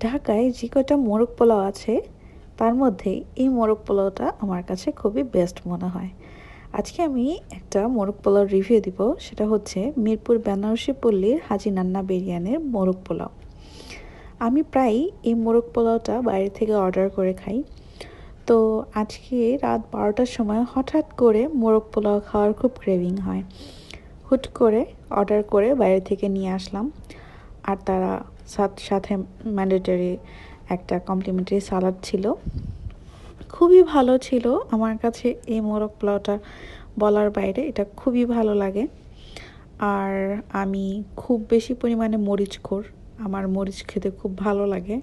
ঢাকায় যে কয়টা মোরগ পোলাও আছে তার মধ্যে এই মোরগ পোলাওটা আমার কাছে খুবই বেস্ট মনে হয়। আজকে আমি একটা মোরগ পোলাও রিভিউ দিব, সেটা হচ্ছে মিরপুর বেনারসি পল্লীর হাজি নান্না বিরিয়ানির মোরগ পোলাও। আমি প্রায়ই এই মোরগ পোলাওটা বাইরে থেকে অর্ডার করে খাই। তো আজকে রাত 12টার সময় হঠাৎ করে মোরগ পোলাও খাওয়ার খুব ক্রেভিং হয়। হুট করে অর্ডার করে বাইরে থেকে নিয়ে আসলাম। আর তারা সাথে ম্যান্ডেটরি একটা কমপ্লিমেন্টারি সালাদ ছিল, খুবই ভালো ছিল। আমার কাছে এই মোরগ পোলাওটা বলার বাইরে, এটা খুবই ভালো লাগে। আর আমি খুব বেশি পরিমাণে মরিচখোর, আমার মরিচ খেতে খুব ভালো লাগে।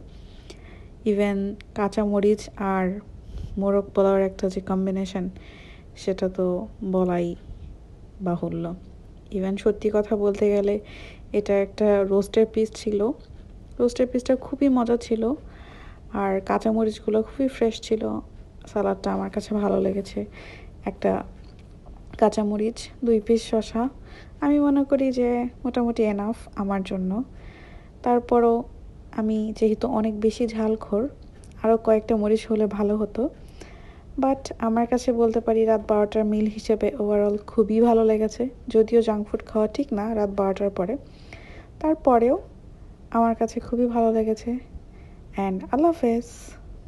ইভেন কাঁচা মরিচ আর মোরগ পোলাওর একটা যে কম্বিনেশন, সেটা তো বলাই বাহুল্য। ইভেন সত্যি কথা বলতে গেলে এটা একটা রোস্টের পিস ছিল, রোস্টের পিসটা খুবই মজা ছিল। আর কাঁচামরিচগুলো খুবই ফ্রেশ ছিল। সালাদটা আমার কাছে ভালো লেগেছে। একটা কাঁচামরিচ, 2 পিস শসা, আমি মনে করি যে মোটামুটি এনাফ আমার জন্য। তারপরও আমি যেহেতু অনেক বেশি ঝালখোর, আরও কয়েকটা মরিচ হলে ভালো হতো। বাট আমার কাছে বলতে পারি রাত 12টার মিল হিসেবে ওভারঅল খুবই ভালো লেগেছে। যদিও জাঙ্ক ফুড খাওয়া ঠিক না রাত 12টার পরে, তারপরেও আমার কাছে খুবই ভালো লেগেছে। অ্যান্ড আল্লাহ হাফেজ।